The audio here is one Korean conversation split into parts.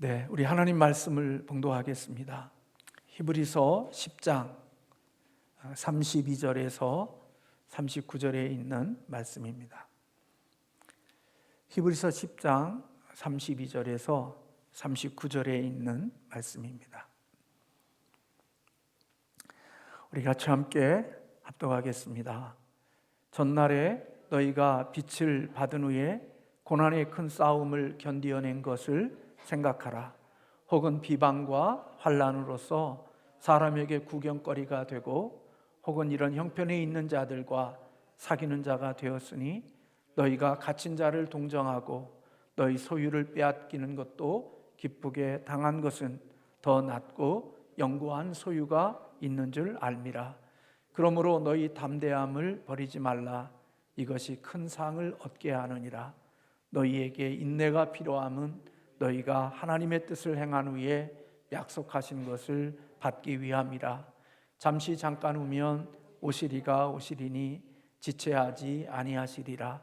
네, 우리 하나님 말씀을 봉독하겠습니다. 히브리서 10장 32절에서 39절에 있는 말씀입니다. 히브리서 10장 32절에서 39절에 있는 말씀입니다. 우리 같이 함께 합독하겠습니다. 전날에 너희가 빛을 받은 후에 고난의 큰 싸움을 견디어낸 것을 생각하라. 혹은 비방과 환난으로서 사람에게 구경거리가 되고 혹은 이런 형편에 있는 자들과 사귀는 자가 되었으니 너희가 갇힌 자를 동정하고 너희 소유를 빼앗기는 것도 기쁘게 당한 것은 더 낫고 영구한 소유가 있는 줄 알미라. 그러므로 너희 담대함을 버리지 말라. 이것이 큰 상을 얻게 하느니라. 너희에게 인내가 필요함은 너희가 하나님의 뜻을 행한 후에 약속하신 것을 받기 위함이라. 잠시 잠깐 후면 오시리가 오시리니 지체하지 아니하시리라.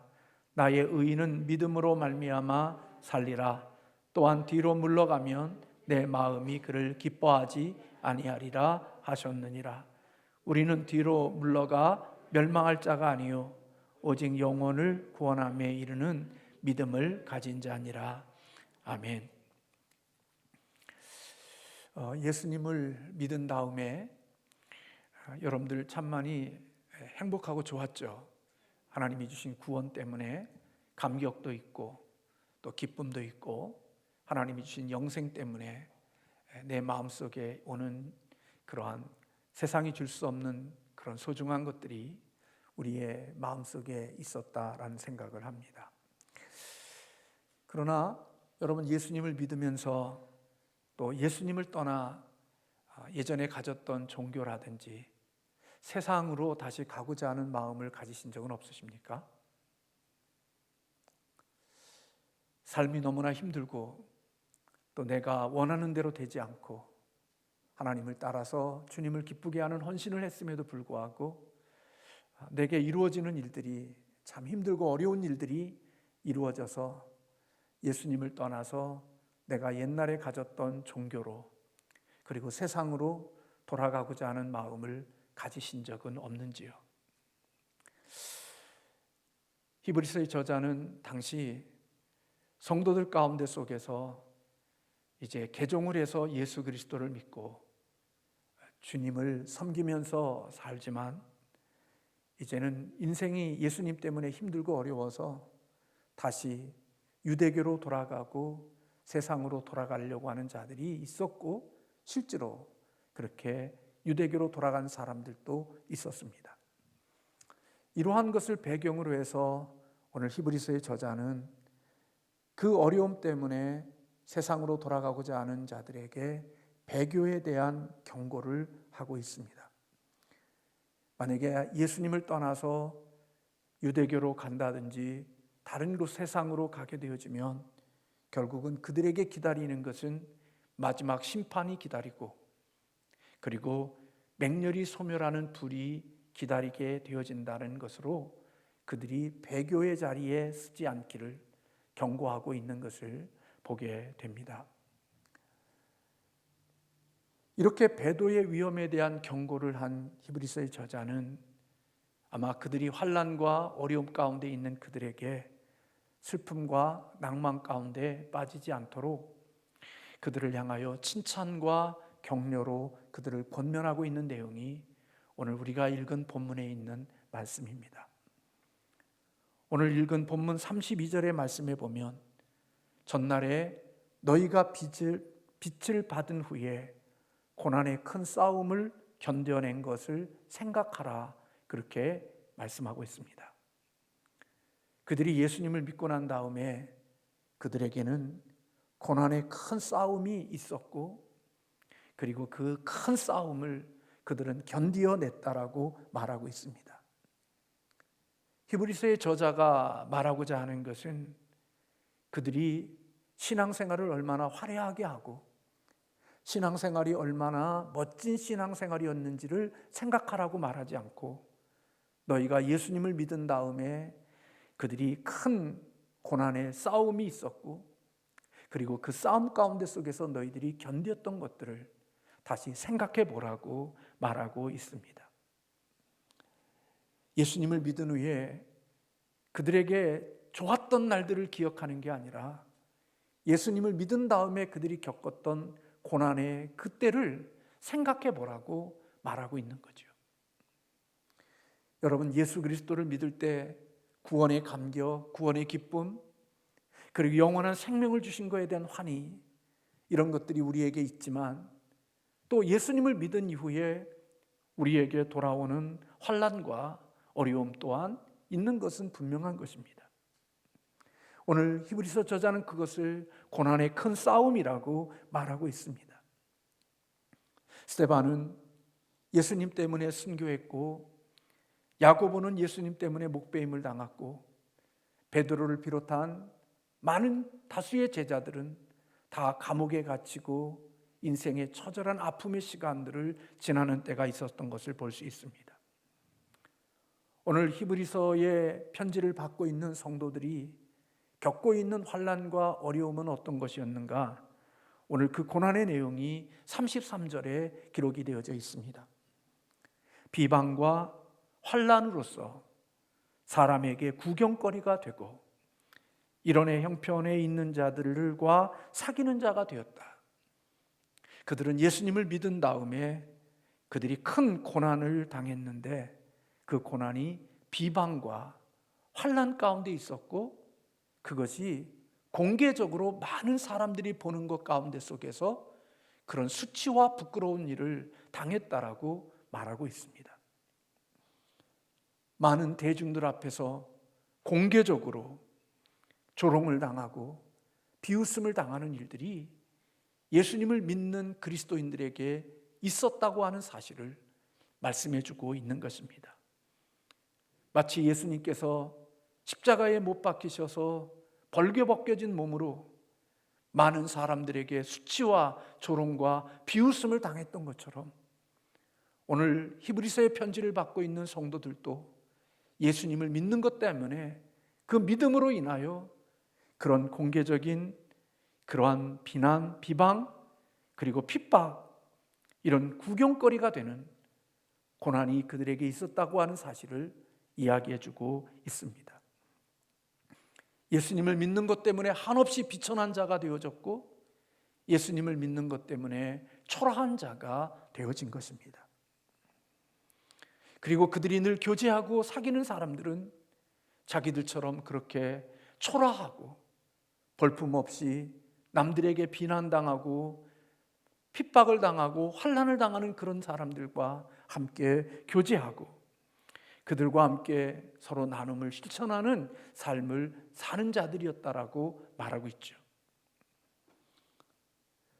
나의 의인은 믿음으로 말미암아 살리라. 또한 뒤로 물러가면 내 마음이 그를 기뻐하지 아니하리라 하셨느니라. 우리는 뒤로 물러가 멸망할 자가 아니요 오직 영혼을 구원함에 이르는 믿음을 가진 자니라. 아멘. 예수님을 믿은 다음에 여러분들 참 많이 행복하고 좋았죠. 하나님이 주신 구원 때문에 감격도 있고 또 기쁨도 있고 하나님이 주신 영생 때문에 내 마음속에 오는 그러한 세상이 줄 수 없는 그런 소중한 것들이 우리의 마음속에 있었다라는 생각을 합니다. 그러나 여러분, 예수님을 믿으면서 또 예수님을 떠나 예전에 가졌던 종교라든지 세상으로 다시 가고자 하는 마음을 가지신 적은 없으십니까? 삶이 너무나 힘들고 또 내가 원하는 대로 되지 않고 하나님을 따라서 주님을 기쁘게 하는 헌신을 했음에도 불구하고 내게 이루어지는 일들이 참 힘들고 어려운 일들이 이루어져서 예수님을 떠나서 내가 옛날에 가졌던 종교로 그리고 세상으로 돌아가고자 하는 마음을 가지신 적은 없는지요? 히브리서의 저자는 당시 성도들 가운데 속에서 이제 개종을 해서 예수 그리스도를 믿고 주님을 섬기면서 살지만 이제는 인생이 예수님 때문에 힘들고 어려워서 다시 유대교로 돌아가고 세상으로 돌아가려고 하는 자들이 있었고 실제로 그렇게 유대교로 돌아간 사람들도 있었습니다. 이러한 것을 배경으로 해서 오늘 히브리서의 저자는 그 어려움 때문에 세상으로 돌아가고자 하는 자들에게 배교에 대한 경고를 하고 있습니다. 만약에 예수님을 떠나서 유대교로 간다든지 다른 곳 세상으로 가게 되어지면 결국은 그들에게 기다리는 것은 마지막 심판이 기다리고 그리고 맹렬히 소멸하는 불이 기다리게 되어진다는 것으로 그들이 배교의 자리에 서지 않기를 경고하고 있는 것을 보게 됩니다. 이렇게 배도의 위험에 대한 경고를 한 히브리서의 저자는 아마 그들이 환난과 어려움 가운데 있는 그들에게 슬픔과 낭만 가운데 빠지지 않도록 그들을 향하여 칭찬과 격려로 그들을 권면하고 있는 내용이 오늘 우리가 읽은 본문에 있는 말씀입니다. 오늘 읽은 본문 32절의 말씀에 보면 전날에 너희가 빛을 받은 후에 고난의 큰 싸움을 견뎌낸 것을 생각하라, 그렇게 말씀하고 있습니다. 그들이 예수님을 믿고 난 다음에 그들에게는 고난의 큰 싸움이 있었고 그리고 그 큰 싸움을 그들은 견디어냈다라고 말하고 있습니다. 히브리서의 저자가 말하고자 하는 것은 그들이 신앙생활을 얼마나 화려하게 하고 신앙생활이 얼마나 멋진 신앙생활이었는지를 생각하라고 말하지 않고 너희가 예수님을 믿은 다음에 그들이 큰 고난의 싸움이 있었고 그리고 그 싸움 가운데 속에서 너희들이 견뎠던 것들을 다시 생각해 보라고 말하고 있습니다. 예수님을 믿은 후에 그들에게 좋았던 날들을 기억하는 게 아니라 예수님을 믿은 다음에 그들이 겪었던 고난의 그때를 생각해 보라고 말하고 있는 거죠. 여러분, 예수 그리스도를 믿을 때 구원의 감격, 구원의 기쁨, 그리고 영원한 생명을 주신 것에 대한 환희, 이런 것들이 우리에게 있지만 또 예수님을 믿은 이후에 우리에게 돌아오는 환난과 어려움 또한 있는 것은 분명한 것입니다. 오늘 히브리서 저자는 그것을 고난의 큰 싸움이라고 말하고 있습니다. 스데반은 예수님 때문에 순교했고, 야고보는 예수님 때문에 목배임을 당했고, 베드로를 비롯한 많은 다수의 제자들은 다 감옥에 갇히고 인생의 처절한 아픔의 시간들을 지나는 때가 있었던 것을 볼 수 있습니다. 오늘 히브리서의 편지를 받고 있는 성도들이 겪고 있는 환난과 어려움은 어떤 것이었는가? 오늘 그 고난의 내용이 33절에 기록이 되어져 있습니다. 비방과 환난으로서 사람에게 구경거리가 되고 이런의 형편에 있는 자들과 사귀는 자가 되었다. 그들은 예수님을 믿은 다음에 그들이 큰 고난을 당했는데 그 고난이 비방과 환난 가운데 있었고, 그것이 공개적으로 많은 사람들이 보는 것 가운데 속에서 그런 수치와 부끄러운 일을 당했다라고 말하고 있습니다. 많은 대중들 앞에서 공개적으로 조롱을 당하고 비웃음을 당하는 일들이 예수님을 믿는 그리스도인들에게 있었다고 하는 사실을 말씀해 주고 있는 것입니다. 마치 예수님께서 십자가에 못 박히셔서 벌게벗겨진 몸으로 많은 사람들에게 수치와 조롱과 비웃음을 당했던 것처럼 오늘 히브리서의 편지를 받고 있는 성도들도 예수님을 믿는 것 때문에 그 믿음으로 인하여 그런 공개적인 그러한 비난, 비방, 그리고 핍박, 이런 구경거리가 되는 고난이 그들에게 있었다고 하는 사실을 이야기해주고 있습니다. 예수님을 믿는 것 때문에 한없이 비천한 자가 되어졌고, 예수님을 믿는 것 때문에 초라한 자가 되어진 것입니다. 그리고 그들이 늘 교제하고 사귀는 사람들은 자기들처럼 그렇게 초라하고 볼품없이 남들에게 비난당하고 핍박을 당하고 환난을 당하는 그런 사람들과 함께 교제하고 그들과 함께 서로 나눔을 실천하는 삶을 사는 자들이었다라고 말하고 있죠.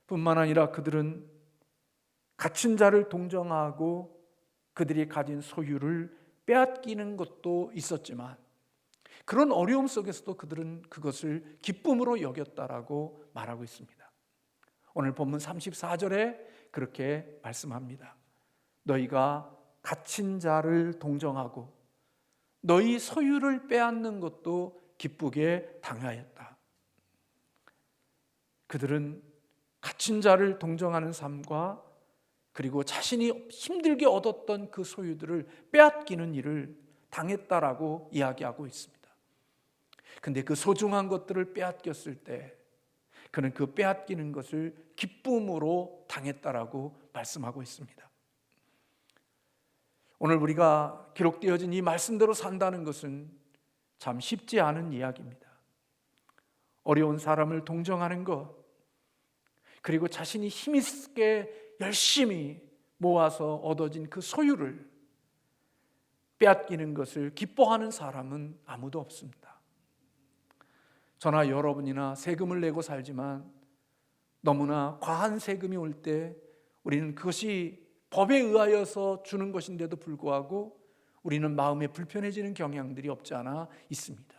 뿐만 아니라 그들은 갇힌 자를 동정하고 그들이 가진 소유를 빼앗기는 것도 있었지만 그런 어려움 속에서도 그들은 그것을 기쁨으로 여겼다라고 말하고 있습니다. 오늘 본문 34절에 그렇게 말씀합니다. 너희가 갇힌 자를 동정하고 너희 소유를 빼앗는 것도 기쁘게 당하였다. 그들은 갇힌 자를 동정하는 삶과 그리고 자신이 힘들게 얻었던 그 소유들을 빼앗기는 일을 당했다라고 이야기하고 있습니다. 근데 그 소중한 것들을 빼앗겼을 때 그는 그 빼앗기는 것을 기쁨으로 당했다라고 말씀하고 있습니다. 오늘 우리가 기록되어진 이 말씀대로 산다는 것은 참 쉽지 않은 이야기입니다. 어려운 사람을 동정하는 것, 그리고 자신이 힘있게 열심히 모아서 얻어진 그 소유를 빼앗기는 것을 기뻐하는 사람은 아무도 없습니다. 저나 여러분이나 세금을 내고 살지만 너무나 과한 세금이 올 때 우리는 그것이 법에 의하여서 주는 것인데도 불구하고 우리는 마음에 불편해지는 경향들이 없지 않아 있습니다.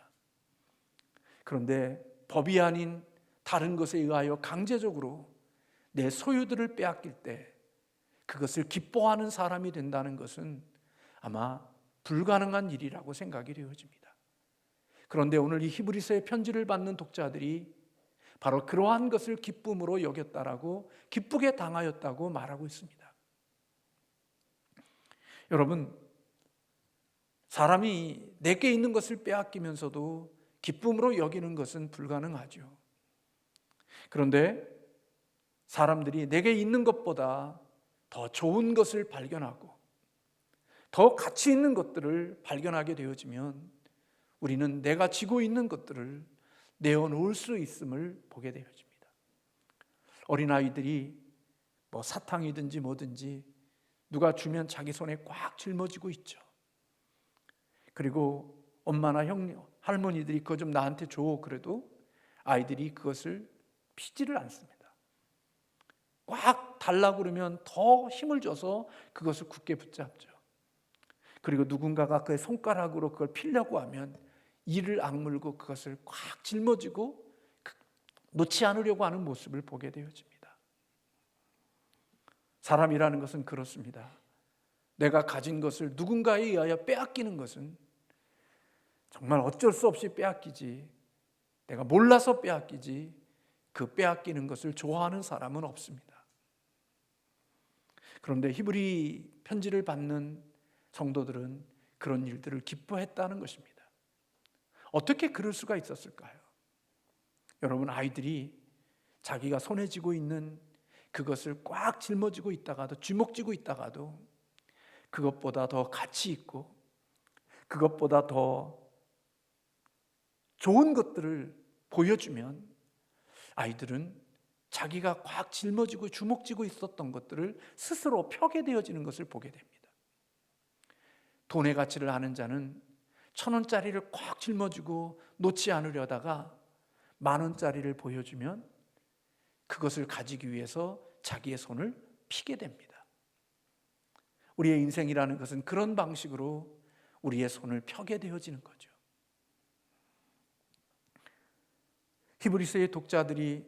그런데 법이 아닌 다른 것에 의하여 강제적으로 내 소유들을 빼앗길 때 그것을 기뻐하는 사람이 된다는 것은 아마 불가능한 일이라고 생각이 되어집니다. 그런데 오늘 이 히브리서의 편지를 받는 독자들이 바로 그러한 것을 기쁨으로 여겼다라고, 기쁘게 당하였다고 말하고 있습니다. 여러분, 사람이 내게 있는 것을 빼앗기면서도 기쁨으로 여기는 것은 불가능하죠. 그런데 사람들이 내게 있는 것보다 더 좋은 것을 발견하고 더 가치 있는 것들을 발견하게 되어지면 우리는 내가 지고 있는 것들을 내어놓을 수 있음을 보게 되어집니다. 어린아이들이 사탕이든지 뭐든지 누가 주면 자기 손에 꽉 짊어지고 있죠. 그리고 엄마나 할머니들이 그거 좀 나한테 줘 그래도 아이들이 그것을 피지를 않습니다. 꽉 달라고 그러면 더 힘을 줘서 그것을 굳게 붙잡죠. 그리고 누군가가 그의 손가락으로 그걸 피려고 하면 이를 악물고 그것을 꽉 짊어지고 놓지 않으려고 하는 모습을 보게 되어집니다. 사람이라는 것은 그렇습니다. 내가 가진 것을 누군가에 의하여 빼앗기는 것은 정말 어쩔 수 없이 빼앗기지, 내가 몰라서 빼앗기지, 그 빼앗기는 것을 좋아하는 사람은 없습니다. 그런데 히브리 편지를 받는 성도들은 그런 일들을 기뻐했다는 것입니다. 어떻게 그럴 수가 있었을까요? 여러분, 아이들이 자기가 손에 쥐고 있는 그것을 꽉 짊어지고 있다가도, 쥐목쥐고 있다가도 그것보다 더 가치 있고 그것보다 더 좋은 것들을 보여주면 아이들은 자기가 꽉 짊어지고 주목쥐고 있었던 것들을 스스로 펴게 되어지는 것을 보게 됩니다. 돈의 가치를 아는 자는 1,000원짜리를 꽉 짊어지고 놓지 않으려다가 10,000원짜리를 보여주면 그것을 가지기 위해서 자기의 손을 피게 됩니다. 우리의 인생이라는 것은 그런 방식으로 우리의 손을 펴게 되어지는 거죠. 히브리서의 독자들이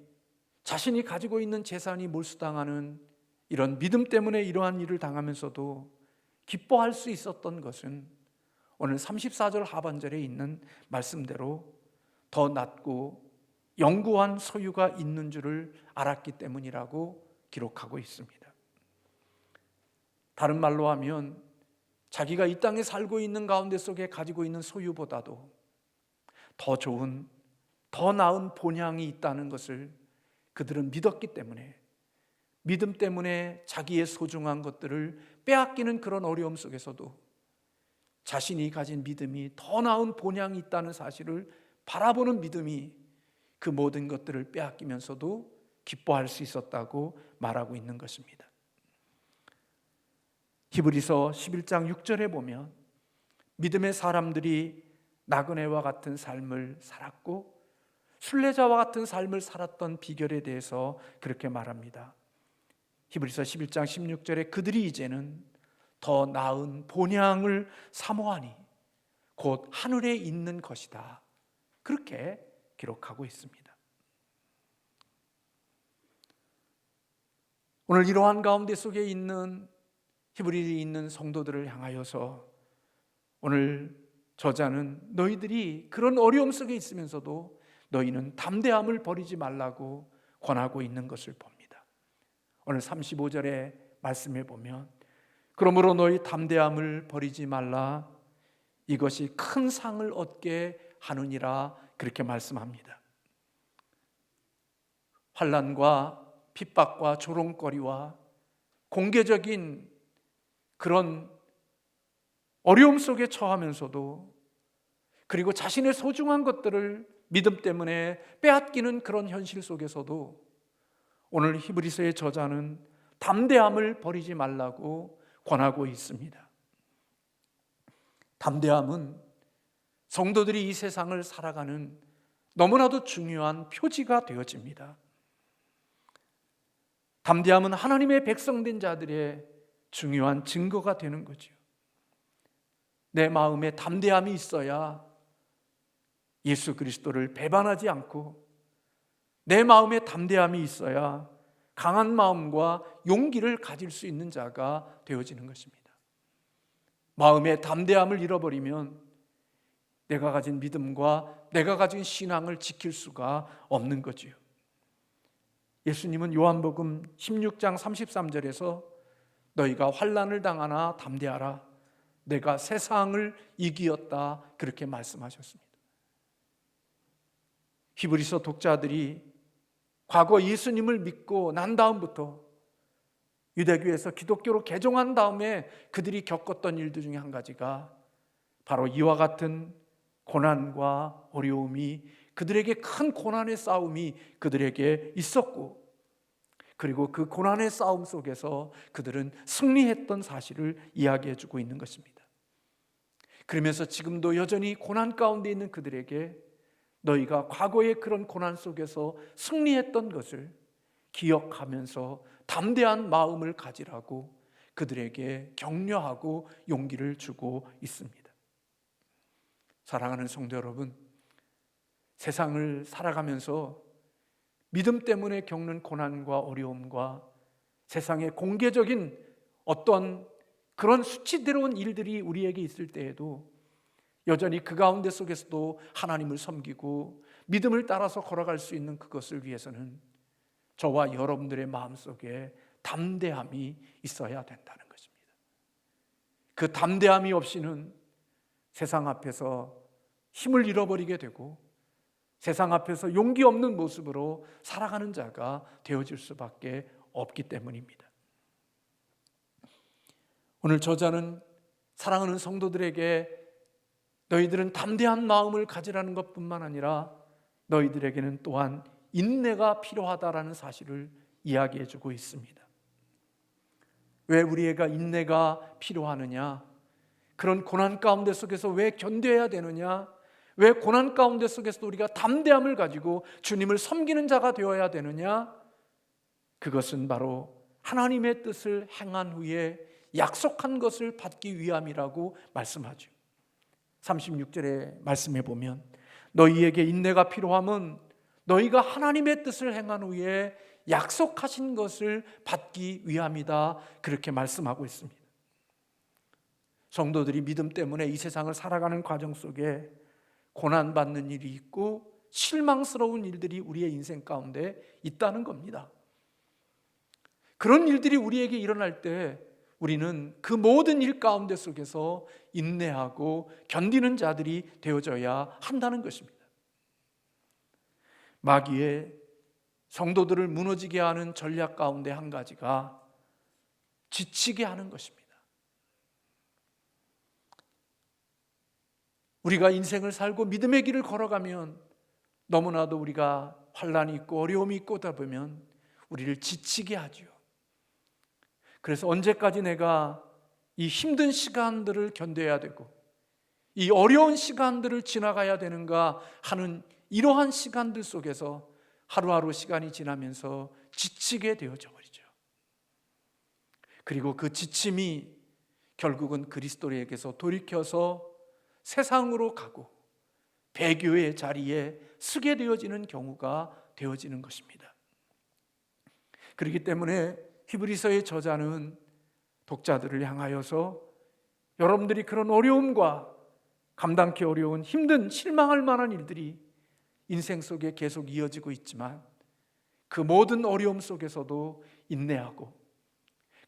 자신이 가지고 있는 재산이 몰수당하는 이런 믿음 때문에 이러한 일을 당하면서도 기뻐할 수 있었던 것은 오늘 34절 하반절에 있는 말씀대로 더 낫고 영구한 소유가 있는 줄을 알았기 때문이라고 기록하고 있습니다. 다른 말로 하면 자기가 이 땅에 살고 있는 가운데 속에 가지고 있는 소유보다도 더 좋은, 더 나은 본향이 있다는 것을 그들은 믿었기 때문에, 믿음 때문에 자기의 소중한 것들을 빼앗기는 그런 어려움 속에서도 자신이 가진 믿음이 더 나은 본향이 있다는 사실을 바라보는 믿음이 그 모든 것들을 빼앗기면서도 기뻐할 수 있었다고 말하고 있는 것입니다. 히브리서 11장 6절에 보면 믿음의 사람들이 나그네와 같은 삶을 살았고 순례자와 같은 삶을 살았던 비결에 대해서 그렇게 말합니다. 히브리서 11장 16절에 그들이 이제는 더 나은 본향을 사모하니 곧 하늘에 있는 것이다, 그렇게 기록하고 있습니다. 오늘 이러한 가운데 속에 있는 히브리에 있는 성도들을 향하여서 오늘 저자는 너희들이 그런 어려움 속에 있으면서도 너희는 담대함을 버리지 말라고 권하고 있는 것을 봅니다. 오늘 35절의 말씀에 보면 그러므로 너희 담대함을 버리지 말라, 이것이 큰 상을 얻게 하느니라, 그렇게 말씀합니다. 환난과 핍박과 조롱거리와 공개적인 그런 어려움 속에 처하면서도, 그리고 자신의 소중한 것들을 믿음 때문에 빼앗기는 그런 현실 속에서도 오늘 히브리서의 저자는 담대함을 버리지 말라고 권하고 있습니다. 담대함은 성도들이 이 세상을 살아가는 너무나도 중요한 표지가 되어집니다. 담대함은 하나님의 백성된 자들의 중요한 증거가 되는 거죠. 내 마음에 담대함이 있어야 예수 그리스도를 배반하지 않고, 내 마음에 담대함이 있어야 강한 마음과 용기를 가질 수 있는 자가 되어지는 것입니다. 마음의 담대함을 잃어버리면 내가 가진 믿음과 내가 가진 신앙을 지킬 수가 없는 거지요. 예수님은 요한복음 16장 33절에서 너희가 환난을 당하나 담대하라, 내가 세상을 이기었다, 그렇게 말씀하셨습니다. 히브리서 독자들이 과거 예수님을 믿고 난 다음부터 유대교에서 기독교로 개종한 다음에 그들이 겪었던 일들 중에 한 가지가 바로 이와 같은 고난과 어려움이, 그들에게 큰 고난의 싸움이 그들에게 있었고, 그리고 그 고난의 싸움 속에서 그들은 승리했던 사실을 이야기해 주고 있는 것입니다. 그러면서 지금도 여전히 고난 가운데 있는 그들에게 너희가 과거의 그런 고난 속에서 승리했던 것을 기억하면서 담대한 마음을 가지라고 그들에게 격려하고 용기를 주고 있습니다. 사랑하는 성도 여러분, 세상을 살아가면서 믿음 때문에 겪는 고난과 어려움과 세상의 공개적인 어떤 그런 수치스러운 일들이 우리에게 있을 때에도 여전히 그 가운데 속에서도 하나님을 섬기고 믿음을 따라서 걸어갈 수 있는 그것을 위해서는 저와 여러분들의 마음속에 담대함이 있어야 된다는 것입니다. 그 담대함이 없이는 세상 앞에서 힘을 잃어버리게 되고 세상 앞에서 용기 없는 모습으로 살아가는 자가 되어질 수밖에 없기 때문입니다. 오늘 저자는 사랑하는 성도들에게 너희들은 담대한 마음을 가지라는 것뿐만 아니라 너희들에게는 또한 인내가 필요하다라는 사실을 이야기해 주고 있습니다. 왜 우리에게 인내가 필요하느냐? 그런 고난 가운데 속에서 왜 견뎌야 되느냐? 왜 고난 가운데 속에서도 우리가 담대함을 가지고 주님을 섬기는 자가 되어야 되느냐? 그것은 바로 하나님의 뜻을 행한 후에 약속한 것을 받기 위함이라고 말씀하죠. 36절의 말씀에 보면 너희에게 인내가 필요함은 너희가 하나님의 뜻을 행한 후에 약속하신 것을 받기 위함이다, 그렇게 말씀하고 있습니다. 성도들이 믿음 때문에 이 세상을 살아가는 과정 속에 고난받는 일이 있고 실망스러운 일들이 우리의 인생 가운데 있다는 겁니다. 그런 일들이 우리에게 일어날 때 우리는 그 모든 일 가운데 속에서 인내하고 견디는 자들이 되어져야 한다는 것입니다. 마귀의 성도들을 무너지게 하는 전략 가운데 한 가지가 지치게 하는 것입니다. 우리가 인생을 살고 믿음의 길을 걸어가면 너무나도 우리가 환난이 있고 어려움이 있고 하다 보면 우리를 지치게 하죠. 그래서 언제까지 내가 이 힘든 시간들을 견뎌야 되고 이 어려운 시간들을 지나가야 되는가 하는 이러한 시간들 속에서 하루하루 시간이 지나면서 지치게 되어져 버리죠. 그리고 그 지침이 결국은 그리스도에게서 돌이켜서 세상으로 가고 배교의 자리에 서게 되어지는 경우가 되어지는 것입니다. 그렇기 때문에 히브리서의 저자는 독자들을 향하여서 여러분들이 그런 어려움과 감당하기 어려운 힘든 실망할 만한 일들이 인생 속에 계속 이어지고 있지만 그 모든 어려움 속에서도 인내하고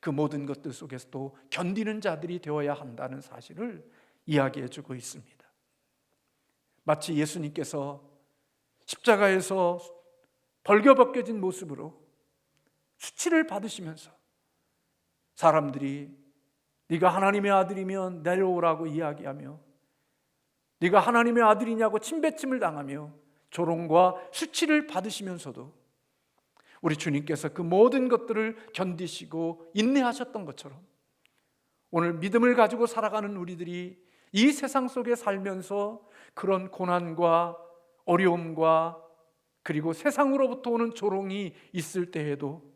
그 모든 것들 속에서도 견디는 자들이 되어야 한다는 사실을 이야기해 주고 있습니다. 마치 예수님께서 십자가에서 벌거벗겨진 모습으로 수치를 받으시면서 사람들이 네가 하나님의 아들이면 내려오라고 이야기하며 네가 하나님의 아들이냐고 침뱉음을 당하며 조롱과 수치를 받으시면서도 우리 주님께서 그 모든 것들을 견디시고 인내하셨던 것처럼 오늘 믿음을 가지고 살아가는 우리들이 이 세상 속에 살면서 그런 고난과 어려움과 그리고 세상으로부터 오는 조롱이 있을 때에도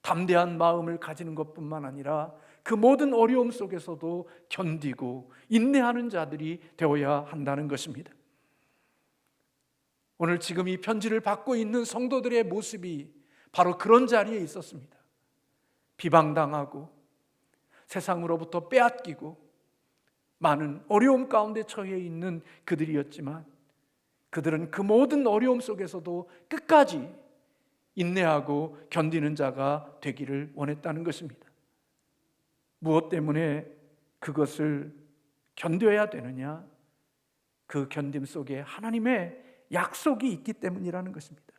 담대한 마음을 가지는 것뿐만 아니라 그 모든 어려움 속에서도 견디고 인내하는 자들이 되어야 한다는 것입니다. 오늘 지금 이 편지를 받고 있는 성도들의 모습이 바로 그런 자리에 있었습니다. 비방당하고 세상으로부터 빼앗기고 많은 어려움 가운데 처해 있는 그들이었지만 그들은 그 모든 어려움 속에서도 끝까지 인내하고 견디는 자가 되기를 원했다는 것입니다. 무엇 때문에 그것을 견뎌야 되느냐? 그 견딤 속에 하나님의 약속이 있기 때문이라는 것입니다.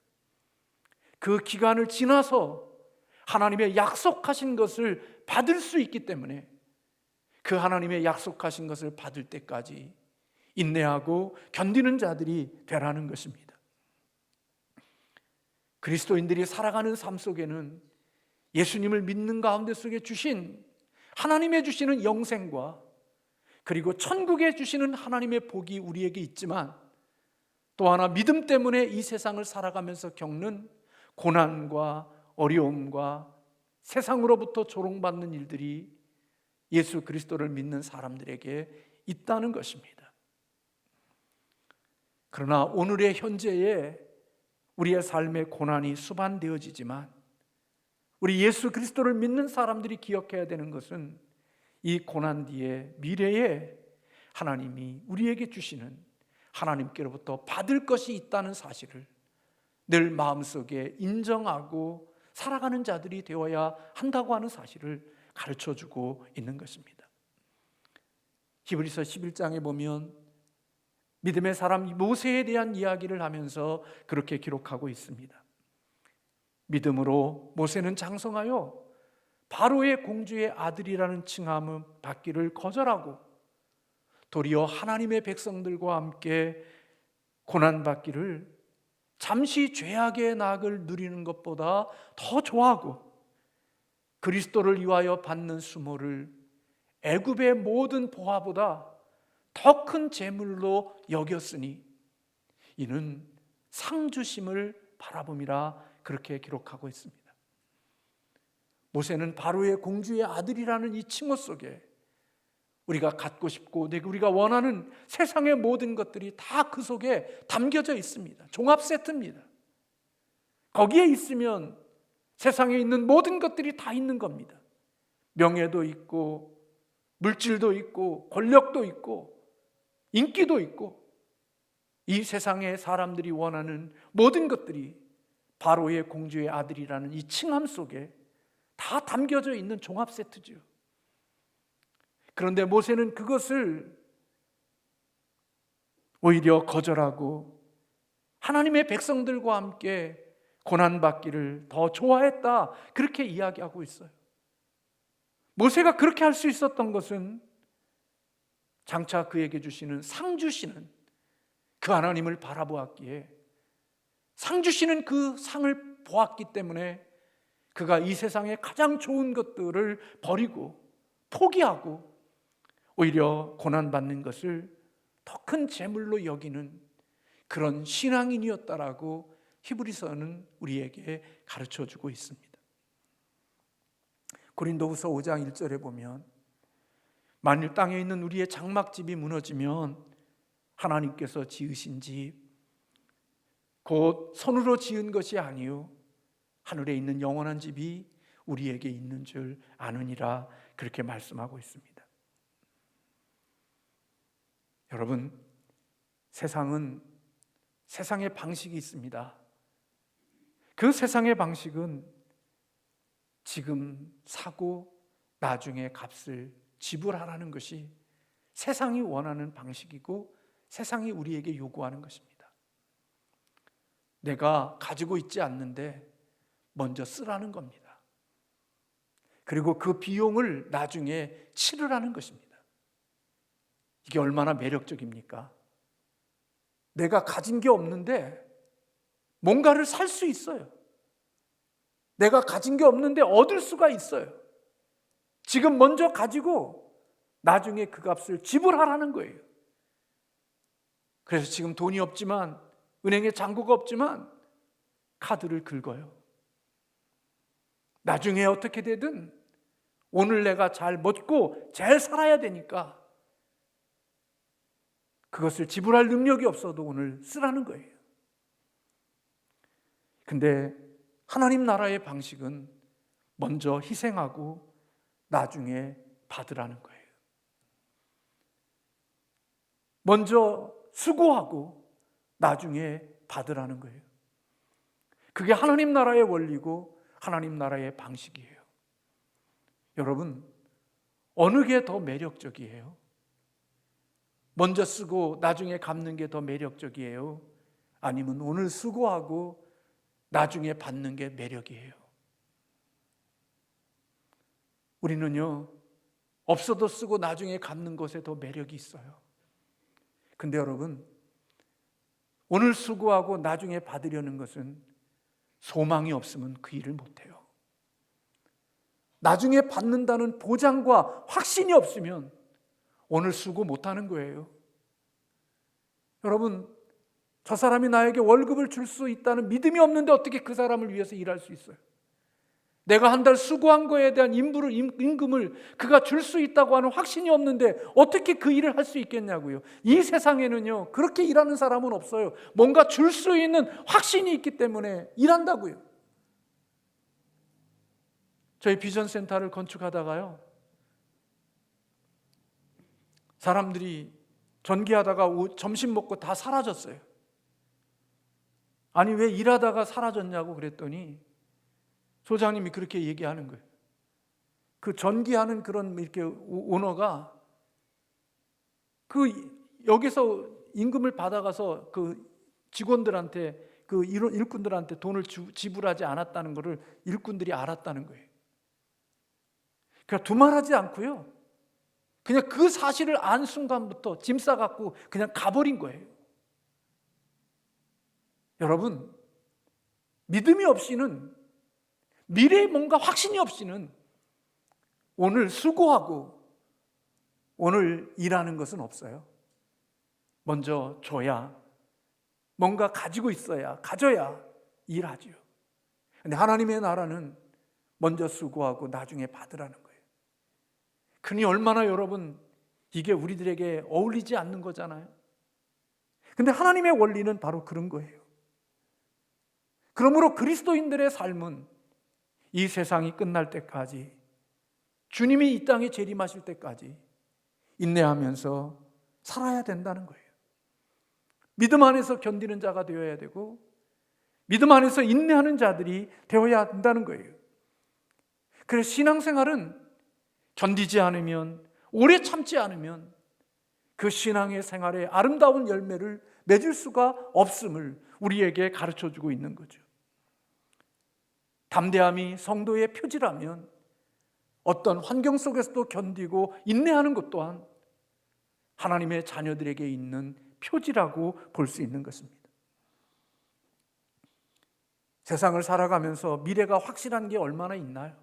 그 기간을 지나서 하나님의 약속하신 것을 받을 수 있기 때문에 그 하나님의 약속하신 것을 받을 때까지 인내하고 견디는 자들이 되라는 것입니다. 그리스도인들이 살아가는 삶 속에는 예수님을 믿는 가운데 속에 주신 하나님의 주시는 영생과 그리고 천국에 주시는 하나님의 복이 우리에게 있지만 또 하나 믿음 때문에 이 세상을 살아가면서 겪는 고난과 어려움과 세상으로부터 조롱받는 일들이 예수 그리스도를 믿는 사람들에게 있다는 것입니다. 그러나 오늘의 현재에 우리의 삶의 고난이 수반되어지지만 우리 예수 그리스도를 믿는 사람들이 기억해야 되는 것은 이 고난 뒤에 미래에 하나님이 우리에게 주시는 하나님께로부터 받을 것이 있다는 사실을 늘 마음속에 인정하고 살아가는 자들이 되어야 한다고 하는 사실을 가르쳐주고 있는 것입니다. 히브리서 11장에 보면 믿음의 사람 모세에 대한 이야기를 하면서 그렇게 기록하고 있습니다. 믿음으로 모세는 장성하여 바로의 공주의 아들이라는 칭함을 받기를 거절하고 도리어 하나님의 백성들과 함께 고난받기를 잠시 죄악의 낙을 누리는 것보다 더 좋아하고 그리스도를 위하여 받는 수모를 애굽의 모든 보화보다 더 큰 재물로 여겼으니 이는 상 주심을 바라봄이라 그렇게 기록하고 있습니다. 모세는 바로의 공주의 아들이라는 이 칭호 속에 우리가 갖고 싶고 우리가 원하는 세상의 모든 것들이 다 그 속에 담겨져 있습니다. 종합 세트입니다. 거기에 있으면 세상에 있는 모든 것들이 다 있는 겁니다. 명예도 있고 물질도 있고 권력도 있고 인기도 있고 이 세상의 사람들이 원하는 모든 것들이 바로의 공주의 아들이라는 이 칭함 속에 다 담겨져 있는 종합 세트죠. 그런데 모세는 그것을 오히려 거절하고 하나님의 백성들과 함께 고난받기를 더 좋아했다, 그렇게 이야기하고 있어요. 모세가 그렇게 할 수 있었던 것은 장차 그에게 주시는 상 주시는 그 하나님을 바라보았기에 상 주시는 그 상을 보았기 때문에 그가 이 세상의 가장 좋은 것들을 버리고 포기하고 오히려 고난받는 것을 더 큰 재물로 여기는 그런 신앙인이었다라고 히브리서는 우리에게 가르쳐주고 있습니다. 고린도후서 5장 1절에 보면 만일 땅에 있는 우리의 장막집이 무너지면 하나님께서 지으신 집 곧 손으로 지은 것이 아니요 하늘에 있는 영원한 집이 우리에게 있는 줄 아느니라, 그렇게 말씀하고 있습니다. 여러분, 세상은 세상의 방식이 있습니다. 그 세상의 방식은 지금 사고 나중에 값을 지불하라는 것이 세상이 원하는 방식이고 세상이 우리에게 요구하는 것입니다. 내가 가지고 있지 않는데 먼저 쓰라는 겁니다. 그리고 그 비용을 나중에 치르라는 것입니다. 이게 얼마나 매력적입니까? 내가 가진 게 없는데 뭔가를 살 수 있어요. 내가 가진 게 없는데 얻을 수가 있어요. 지금 먼저 가지고 나중에 그 값을 지불하라는 거예요. 그래서 지금 돈이 없지만, 은행에 잔고가 없지만 카드를 긁어요. 나중에 어떻게 되든 오늘 내가 잘 먹고 잘 살아야 되니까 그것을 지불할 능력이 없어도 오늘 쓰라는 거예요. 근데 하나님 나라의 방식은 먼저 희생하고 나중에 받으라는 거예요. 먼저 수고하고 나중에 받으라는 거예요. 그게 하나님 나라의 원리고 하나님 나라의 방식이에요. 여러분, 어느 게 더 매력적이에요? 먼저 쓰고 나중에 갚는 게 더 매력적이에요? 아니면 오늘 수고하고 나중에 받는 게 매력이에요? 우리는요, 없어도 쓰고 나중에 갚는 것에 더 매력이 있어요. 근데 여러분, 오늘 수고하고 나중에 받으려는 것은 소망이 없으면 그 일을 못해요. 나중에 받는다는 보장과 확신이 없으면 오늘 수고 못하는 거예요. 여러분, 저 사람이 나에게 월급을 줄 수 있다는 믿음이 없는데 어떻게 그 사람을 위해서 일할 수 있어요? 내가 한 달 수고한 거에 대한 임금을 그가 줄 수 있다고 하는 확신이 없는데 어떻게 그 일을 할 수 있겠냐고요. 이 세상에는요, 그렇게 일하는 사람은 없어요. 뭔가 줄 수 있는 확신이 있기 때문에 일한다고요. 저희 비전센터를 건축하다가요, 사람들이 전기하다가 점심 먹고 다 사라졌어요. 아니, 왜 일하다가 사라졌냐고 그랬더니 소장님이 그렇게 얘기하는 거예요. 그 전기하는 그런 이렇게 오너가 여기서 임금을 받아가서 그 직원들한테, 그 일꾼들한테 돈을 지불하지 않았다는 것을 일꾼들이 알았다는 거예요. 그러니까 두말하지 않고요, 그냥 그 사실을 안 순간부터 짐 싸갖고 그냥 가버린 거예요. 여러분, 믿음이 없이는, 미래에 뭔가 확신이 없이는 오늘 수고하고 오늘 일하는 것은 없어요. 먼저 줘야, 뭔가 가지고 있어야, 가져야 일하지요. 근데 하나님의 나라는 먼저 수고하고 나중에 받으라는 거예요. 그니 얼마나 여러분, 이게 우리들에게 어울리지 않는 거잖아요. 근데 하나님의 원리는 바로 그런 거예요. 그러므로 그리스도인들의 삶은 이 세상이 끝날 때까지, 주님이 이 땅에 재림하실 때까지 인내하면서 살아야 된다는 거예요. 믿음 안에서 견디는 자가 되어야 되고, 믿음 안에서 인내하는 자들이 되어야 한다는 거예요. 그래서 신앙생활은 견디지 않으면, 오래 참지 않으면 그 신앙의 생활에 아름다운 열매를 맺을 수가 없음을 우리에게 가르쳐주고 있는 거죠. 담대함이 성도의 표지라면 어떤 환경 속에서도 견디고 인내하는 것 또한 하나님의 자녀들에게 있는 표지라고 볼 수 있는 것입니다. 세상을 살아가면서 미래가 확실한 게 얼마나 있나요?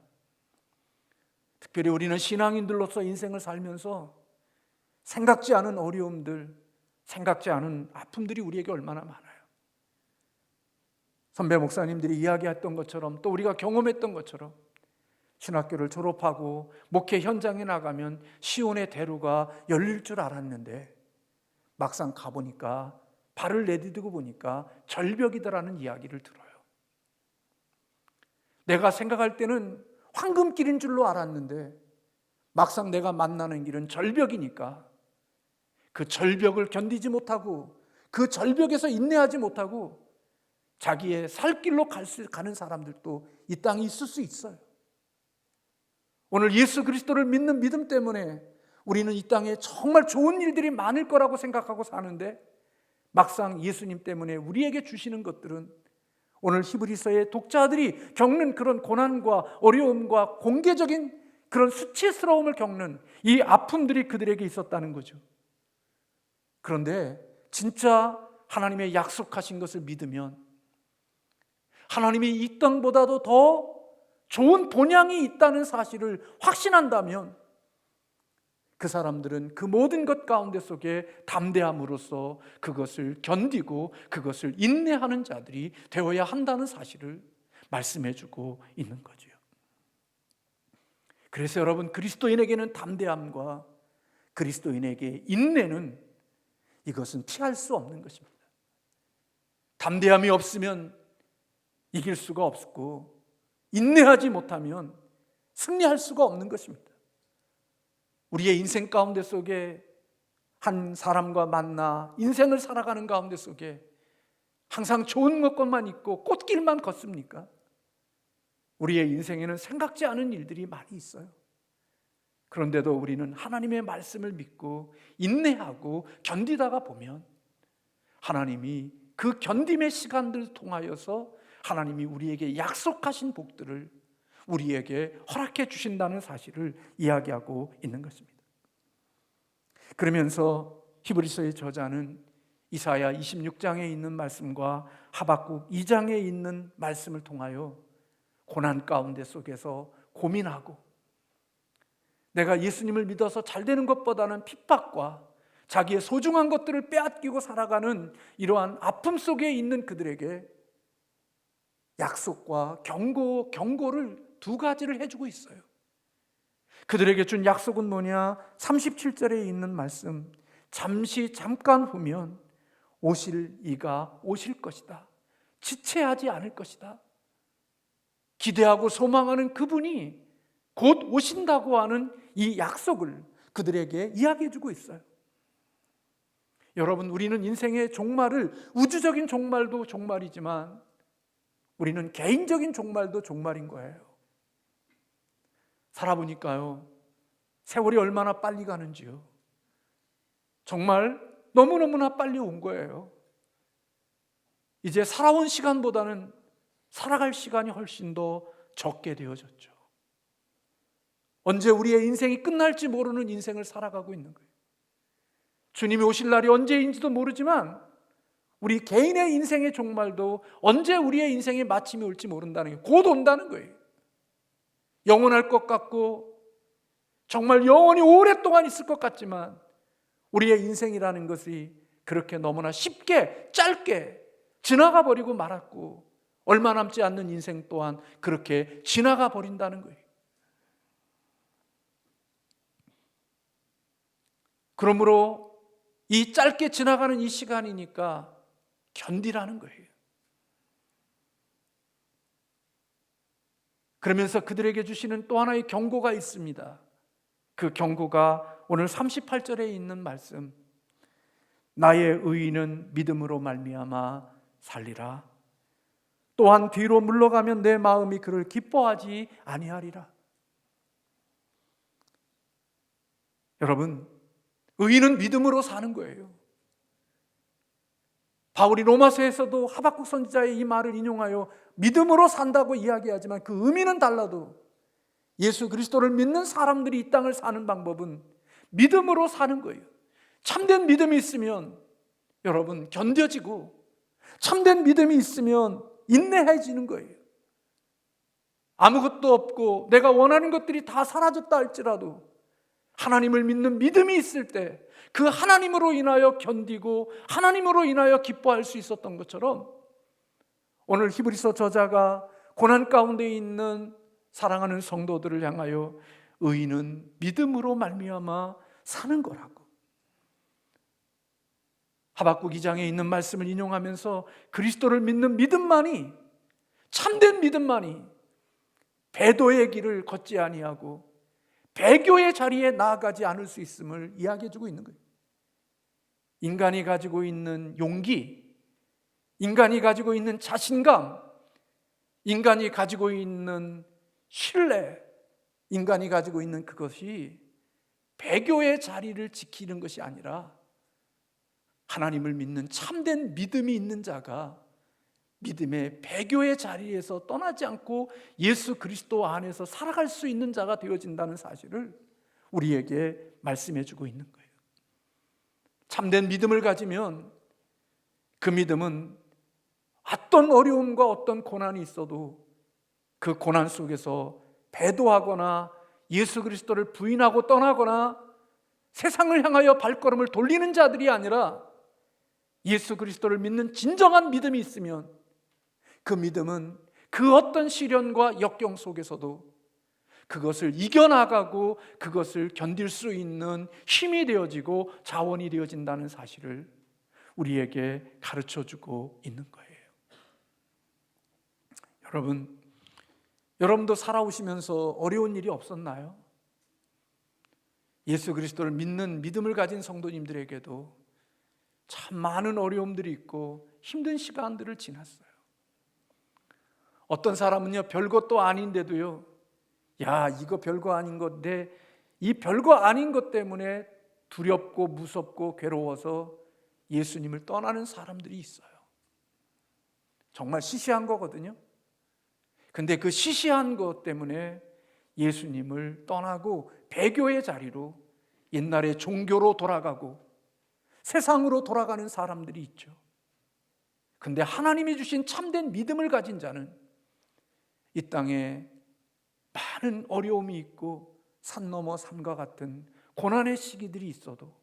특별히 우리는 신앙인들로서 인생을 살면서 생각지 않은 어려움들, 생각지 않은 아픔들이 우리에게 얼마나 많아요. 선배 목사님들이 이야기했던 것처럼, 또 우리가 경험했던 것처럼, 신학교를 졸업하고 목회 현장에 나가면 시온의 대로가 열릴 줄 알았는데 막상 가보니까, 발을 내디디고 보니까 절벽이더라는 이야기를 들어요. 내가 생각할 때는 황금길인 줄로 알았는데 막상 내가 만나는 길은 절벽이니까 그 절벽을 견디지 못하고, 그 절벽에서 인내하지 못하고 자기의 살 길로 가는 사람들도 이 땅에 있을 수 있어요. 오늘 예수 그리스도를 믿는 믿음 때문에 우리는 이 땅에 정말 좋은 일들이 많을 거라고 생각하고 사는데, 막상 예수님 때문에 우리에게 주시는 것들은 오늘 히브리서의 독자들이 겪는 그런 고난과 어려움과 공개적인 그런 수치스러움을 겪는 이 아픔들이 그들에게 있었다는 거죠. 그런데 진짜 하나님의 약속하신 것을 믿으면, 하나님이 이 땅보다도 더 좋은 본향이 있다는 사실을 확신한다면, 그 사람들은 그 모든 것 가운데 속에 담대함으로써 그것을 견디고 그것을 인내하는 자들이 되어야 한다는 사실을 말씀해주고 있는 거죠. 그래서 여러분, 그리스도인에게는 담대함과 그리스도인에게 인내는, 이것은 피할 수 없는 것입니다. 담대함이 없으면 이길 수가 없고, 인내하지 못하면 승리할 수가 없는 것입니다. 우리의 인생 가운데 속에 한 사람과 만나 인생을 살아가는 가운데 속에 항상 좋은 것만 있고 꽃길만 걷습니까? 우리의 인생에는 생각지 않은 일들이 많이 있어요. 그런데도 우리는 하나님의 말씀을 믿고 인내하고 견디다가 보면 하나님이 그 견딤의 시간들을 통하여서 하나님이 우리에게 약속하신 복들을 우리에게 허락해 주신다는 사실을 이야기하고 있는 것입니다. 그러면서 히브리서의 저자는 이사야 26장에 있는 말씀과 하박국 2장에 있는 말씀을 통하여 고난 가운데 속에서 고민하고 내가 예수님을 믿어서 잘 되는 것보다는 핍박과 자기의 소중한 것들을 빼앗기고 살아가는 이러한 아픔 속에 있는 그들에게 약속과 경고를 두 가지를 해주고 있어요. 그들에게 준 약속은 뭐냐? 37절에 있는 말씀, 잠깐 후면 오실 이가 오실 것이다. 지체하지 않을 것이다. 기대하고 소망하는 그분이 곧 오신다고 하는 이 약속을 그들에게 이야기해 주고 있어요. 여러분, 우리는 인생의 종말을, 우주적인 종말도 종말이지만 우리는 개인적인 종말도 종말인 거예요. 살아보니까요, 세월이 얼마나 빨리 가는지요. 정말 너무너무나 빨리 온 거예요. 이제 살아온 시간보다는 살아갈 시간이 훨씬 더 적게 되어졌죠. 언제 우리의 인생이 끝날지 모르는 인생을 살아가고 있는 거예요. 주님이 오실 날이 언제인지도 모르지만 우리 개인의 인생의 종말도 언제 우리의 인생의 마침이 올지 모른다는 게, 곧 온다는 거예요. 영원할 것 같고 정말 영원히 오랫동안 있을 것 같지만 우리의 인생이라는 것이 그렇게 너무나 쉽게 짧게 지나가 버리고 말았고 얼마 남지 않는 인생 또한 그렇게 지나가 버린다는 거예요. 그러므로 이 짧게 지나가는 이 시간이니까 견디라는 거예요. 그러면서 그들에게 주시는 또 하나의 경고가 있습니다. 그 경고가 오늘 38절에 있는 말씀, 나의 의인은 믿음으로 말미암아 살리라. 또한 뒤로 물러가면 내 마음이 그를 기뻐하지 아니하리라. 여러분, 의인은 믿음으로 사는 거예요. 바울이 로마서에서도 하박국 선지자의 이 말을 인용하여 믿음으로 산다고 이야기하지만 그 의미는 달라도 예수 그리스도를 믿는 사람들이 이 땅을 사는 방법은 믿음으로 사는 거예요. 참된 믿음이 있으면 여러분 견뎌지고, 참된 믿음이 있으면 인내해지는 거예요. 아무것도 없고 내가 원하는 것들이 다 사라졌다 할지라도 하나님을 믿는 믿음이 있을 때 그 하나님으로 인하여 견디고 하나님으로 인하여 기뻐할 수 있었던 것처럼 오늘 히브리서 저자가 고난 가운데 있는 사랑하는 성도들을 향하여 의인은 믿음으로 말미암아 사는 거라고, 하박국 2장에 있는 말씀을 인용하면서 그리스도를 믿는 믿음만이, 참된 믿음만이 배도의 길을 걷지 아니하고 배교의 자리에 나아가지 않을 수 있음을 이야기해 주고 있는 거예요. 인간이 가지고 있는 용기, 인간이 가지고 있는 자신감, 인간이 가지고 있는 신뢰, 인간이 가지고 있는 그것이 배교의 자리를 지키는 것이 아니라 하나님을 믿는 참된 믿음이 있는 자가 믿음의 배교의 자리에서 떠나지 않고 예수 그리스도 안에서 살아갈 수 있는 자가 되어진다는 사실을 우리에게 말씀해 주고 있는 거예요. 참된 믿음을 가지면 그 믿음은 어떤 어려움과 어떤 고난이 있어도 그 고난 속에서 배도하거나 예수 그리스도를 부인하고 떠나거나 세상을 향하여 발걸음을 돌리는 자들이 아니라 예수 그리스도를 믿는 진정한 믿음이 있으면 그 믿음은 그 어떤 시련과 역경 속에서도 그것을 이겨나가고 그것을 견딜 수 있는 힘이 되어지고 자원이 되어진다는 사실을 우리에게 가르쳐주고 있는 거예요. 여러분도 살아오시면서 어려운 일이 없었나요? 예수 그리스도를 믿는 믿음을 가진 성도님들에게도 참 많은 어려움들이 있고 힘든 시간들을 지났어요. 어떤 사람은요, 별것도 아닌데도요, 야, 이거 별거 아닌 건데 이 별거 아닌 것 때문에 두렵고 무섭고 괴로워서 예수님을 떠나는 사람들이 있어요. 정말 시시한 거거든요. 근데 그 시시한 것 때문에 예수님을 떠나고 배교의 자리로, 옛날의 종교로 돌아가고 세상으로 돌아가는 사람들이 있죠. 근데 하나님이 주신 참된 믿음을 가진 자는 이 땅에 많은 어려움이 있고 산 넘어 산과 같은 고난의 시기들이 있어도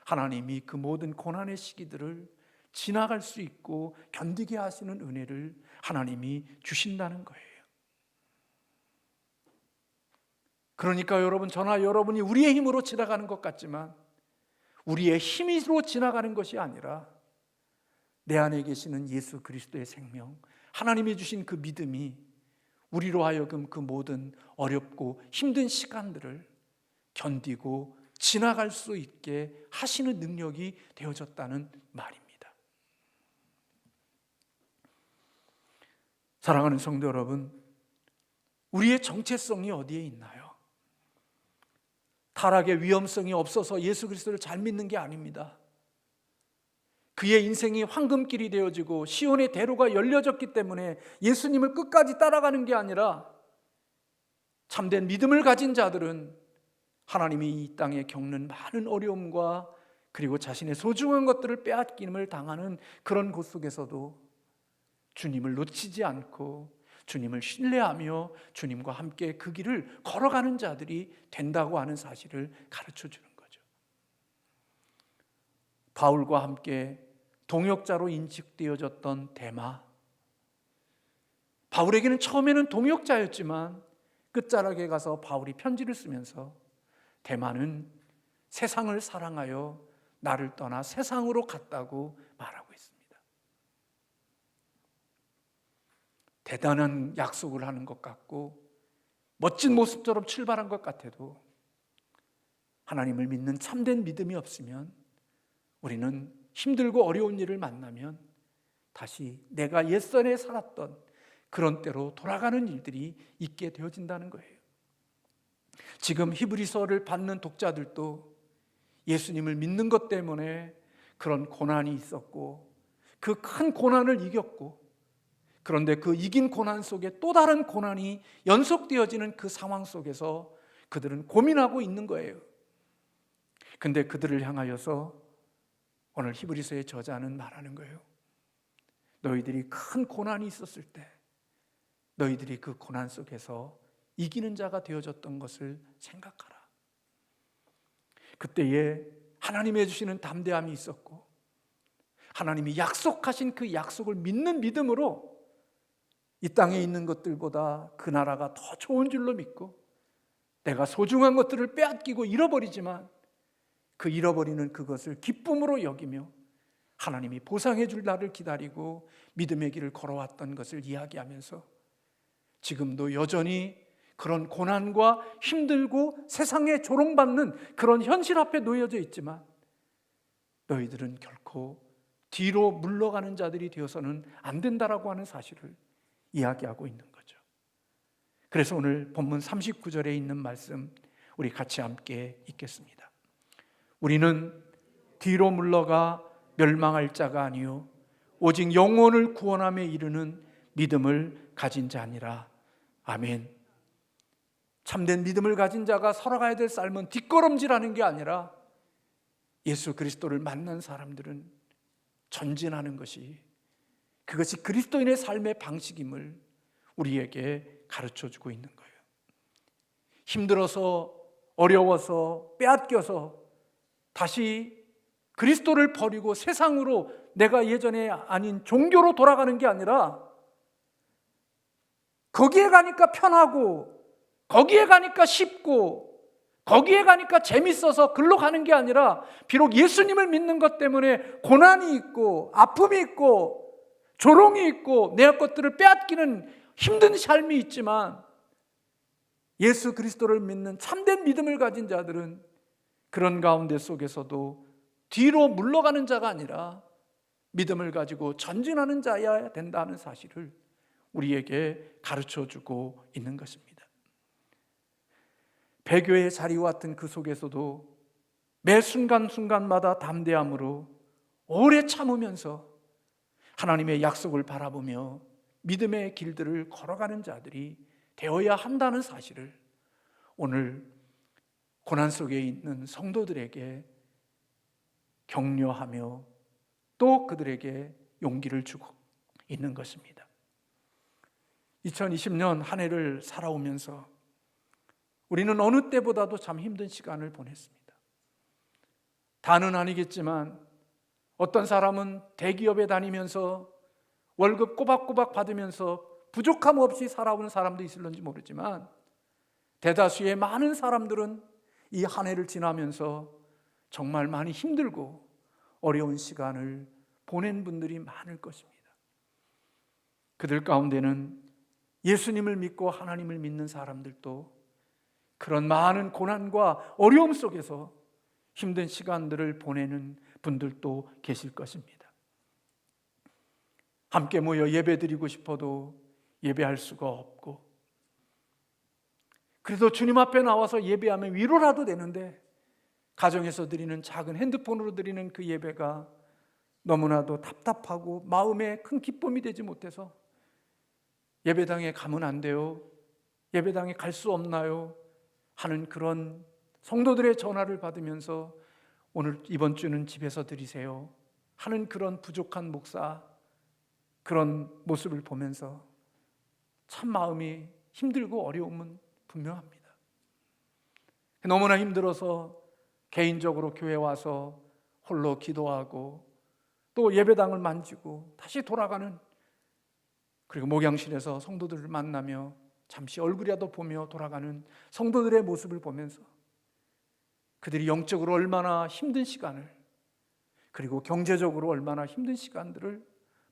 하나님이 그 모든 고난의 시기들을 지나갈 수 있고 견디게 하시는 은혜를 하나님이 주신다는 거예요. 그러니까 여러분, 저나 여러분이 우리의 힘으로 지나가는 것 같지만 우리의 힘으로 지나가는 것이 아니라 내 안에 계시는 예수 그리스도의 생명, 하나님이 주신 그 믿음이 우리로 하여금 그 모든 어렵고 힘든 시간들을 견디고 지나갈 수 있게 하시는 능력이 되어졌다는 말입니다. 사랑하는 성도 여러분, 우리의 정체성이 어디에 있나요? 타락의 위험성이 없어서 예수 그리스도를 잘 믿는 게 아닙니다. 그의 인생이 황금길이 되어지고 시온의 대로가 열려졌기 때문에 예수님을 끝까지 따라가는 게 아니라, 참된 믿음을 가진 자들은 하나님이 이 땅에 겪는 많은 어려움과 그리고 자신의 소중한 것들을 빼앗김을 당하는 그런 곳 속에서도 주님을 놓치지 않고 주님을 신뢰하며 주님과 함께 그 길을 걸어가는 자들이 된다고 하는 사실을 가르쳐 주는 거죠. 바울과 함께 동역자로 인식되어졌던 데마, 바울에게는 처음에는 동역자였지만 끝자락에 가서 바울이 편지를 쓰면서 데마는 세상을 사랑하여 나를 떠나 세상으로 갔다고 말하고 있습니다. 대단한 약속을 하는 것 같고 멋진 모습처럼 출발한 것 같아도 하나님을 믿는 참된 믿음이 없으면 우리는 힘들고 어려운 일을 만나면 다시 내가 옛전에 살았던 그런 때로 돌아가는 일들이 있게 되어진다는 거예요. 지금 히브리서를 받는 독자들도 예수님을 믿는 것 때문에 그런 고난이 있었고 그 큰 고난을 이겼고, 그런데 그 이긴 고난 속에 또 다른 고난이 연속되어지는 그 상황 속에서 그들은 고민하고 있는 거예요. 근데 그들을 향하여서 오늘 히브리서의 저자는 말하는 거예요. 너희들이 큰 고난이 있었을 때 너희들이 그 고난 속에서 이기는 자가 되어졌던 것을 생각하라. 그때에 하나님이 해주시는 담대함이 있었고 하나님이 약속하신 그 약속을 믿는 믿음으로 이 땅에 있는 것들보다 그 나라가 더 좋은 줄로 믿고, 내가 소중한 것들을 빼앗기고 잃어버리지만 그 잃어버리는 그것을 기쁨으로 여기며 하나님이 보상해 줄 날을 기다리고 믿음의 길을 걸어왔던 것을 이야기하면서 지금도 여전히 그런 고난과 힘들고 세상에 조롱받는 그런 현실 앞에 놓여져 있지만 너희들은 결코 뒤로 물러가는 자들이 되어서는 안 된다라고 하는 사실을 이야기하고 있는 거죠. 그래서 오늘 본문 39절에 있는 말씀 우리 같이 함께 읽겠습니다. 우리는 뒤로 물러가 멸망할 자가 아니요 오직 영혼을 구원함에 이르는 믿음을 가진 자니라. 아멘. 참된 믿음을 가진 자가 살아가야 될 삶은 뒷걸음질하는 게 아니라 예수 그리스도를 만난 사람들은 전진하는 것이, 그것이 그리스도인의 삶의 방식임을 우리에게 가르쳐주고 있는 거예요. 힘들어서 어려워서 빼앗겨서 다시 그리스도를 버리고 세상으로 내가 예전에 아닌 종교로 돌아가는 게 아니라 거기에 가니까 편하고 거기에 가니까 쉽고 거기에 가니까 재밌어서 글로 가는 게 아니라 비록 예수님을 믿는 것 때문에 고난이 있고 아픔이 있고 조롱이 있고 내 것들을 빼앗기는 힘든 삶이 있지만 예수 그리스도를 믿는 참된 믿음을 가진 자들은 그런 가운데 속에서도 뒤로 물러가는 자가 아니라 믿음을 가지고 전진하는 자여야 된다는 사실을 우리에게 가르쳐주고 있는 것입니다. 배교의 자리와 같은 그 속에서도 매 순간순간마다 담대함으로 오래 참으면서 하나님의 약속을 바라보며 믿음의 길들을 걸어가는 자들이 되어야 한다는 사실을 오늘 고난 속에 있는 성도들에게 격려하며 또 그들에게 용기를 주고 있는 것입니다. 2020년 한 해를 살아오면서 우리는 어느 때보다도 참 힘든 시간을 보냈습니다. 다는 아니겠지만 어떤 사람은 대기업에 다니면서 월급 꼬박꼬박 받으면서 부족함 없이 살아오는 사람도 있을런지 모르지만 대다수의 많은 사람들은 이 한 해를 지나면서 정말 많이 힘들고 어려운 시간을 보낸 분들이 많을 것입니다. 그들 가운데는 예수님을 믿고 하나님을 믿는 사람들도 그런 많은 고난과 어려움 속에서 힘든 시간들을 보내는 분들도 계실 것입니다. 함께 모여 예배드리고 싶어도 예배할 수가 없고, 그래도 주님 앞에 나와서 예배하면 위로라도 되는데 가정에서 드리는 작은 핸드폰으로 드리는 그 예배가 너무나도 답답하고 마음에 큰 기쁨이 되지 못해서 예배당에 가면 안 돼요? 예배당에 갈 수 없나요? 하는 그런 성도들의 전화를 받으면서 오늘 이번 주는 집에서 드리세요 하는 그런 부족한 목사, 그런 모습을 보면서 참 마음이 힘들고 어려움은 분명합니다. 너무나 힘들어서 개인적으로 교회 와서 홀로 기도하고 또 예배당을 만지고 다시 돌아가는, 그리고 목양실에서 성도들을 만나며 잠시 얼굴이라도 보며 돌아가는 성도들의 모습을 보면서 그들이 영적으로 얼마나 힘든 시간을, 그리고 경제적으로 얼마나 힘든 시간들을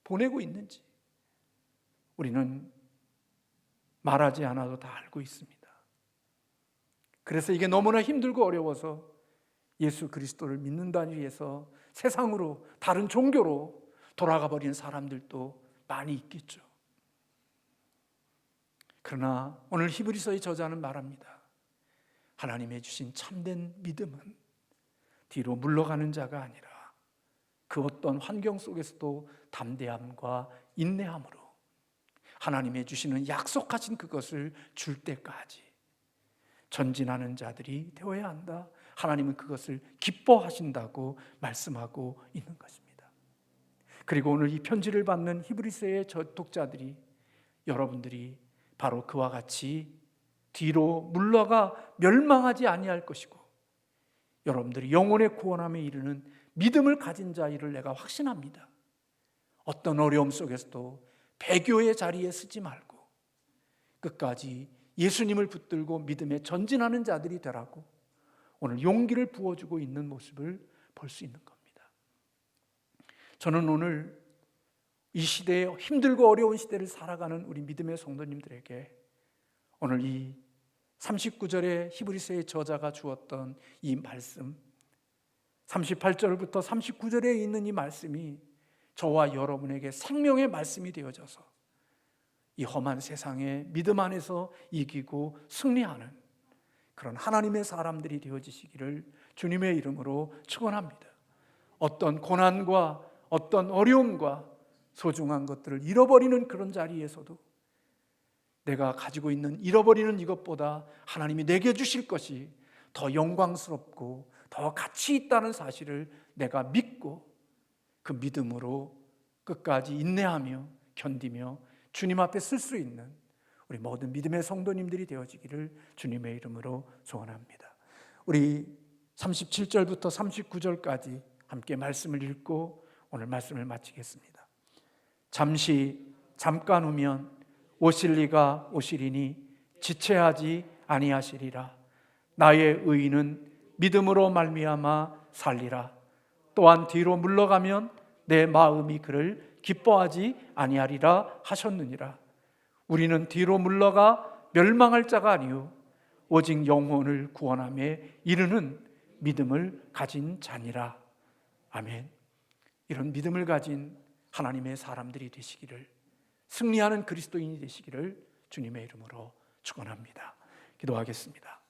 보내고 있는지 우리는 말하지 않아도 다 알고 있습니다. 그래서 이게 너무나 힘들고 어려워서 예수 그리스도를 믿는다니 해서 세상으로, 다른 종교로 돌아가 버린 사람들도 많이 있겠죠. 그러나 오늘 히브리서의 저자는 말합니다. 하나님의 주신 참된 믿음은 뒤로 물러가는 자가 아니라 그 어떤 환경 속에서도 담대함과 인내함으로 하나님의 주시는 약속하신 그것을 줄 때까지 전진하는 자들이 되어야 한다. 하나님은 그것을 기뻐하신다고 말씀하고 있는 것입니다. 그리고 오늘 이 편지를 받는 히브리서의 독자들이, 여러분들이 바로 그와 같이 뒤로 물러가 멸망하지 아니할 것이고 여러분들이 영혼의 구원함에 이르는 믿음을 가진 자이를 내가 확신합니다. 어떤 어려움 속에서도 배교의 자리에 서지 말고 끝까지 예수님을 붙들고 믿음에 전진하는 자들이 되라고 오늘 용기를 부어주고 있는 모습을 볼 수 있는 겁니다. 저는 오늘 이 시대에 힘들고 어려운 시대를 살아가는 우리 믿음의 성도님들에게 오늘 이 39절의 히브리서의 저자가 주었던 이 말씀, 38절부터 39절에 있는 이 말씀이 저와 여러분에게 생명의 말씀이 되어져서 이 험한 세상에 믿음 안에서 이기고 승리하는 그런 하나님의 사람들이 되어지시기를 주님의 이름으로 축원합니다. 어떤 고난과 어떤 어려움과 소중한 것들을 잃어버리는 그런 자리에서도 내가 가지고 있는 잃어버리는 이것보다 하나님이 내게 주실 것이 더 영광스럽고 더 가치 있다는 사실을 내가 믿고 그 믿음으로 끝까지 인내하며 견디며 주님 앞에 쓸 수 있는 우리 모든 믿음의 성도님들이 되어지기를 주님의 이름으로 소원합니다. 우리 37절부터 39절까지 함께 말씀을 읽고 오늘 말씀을 마치겠습니다. 잠깐 후면 오실 이가 오시리니 지체하지 아니하시리라. 나의 의인은 믿음으로 말미암아 살리라. 또한 뒤로 물러가면 내 마음이 그를 기뻐하지 아니하리라 하셨느니라. 우리는 뒤로 물러가 멸망할 자가 아니요 오직 영혼을 구원함에 이르는 믿음을 가진 자니라. 아멘. 이런 믿음을 가진 하나님의 사람들이 되시기를, 승리하는 그리스도인이 되시기를 주님의 이름으로 축원합니다. 기도하겠습니다.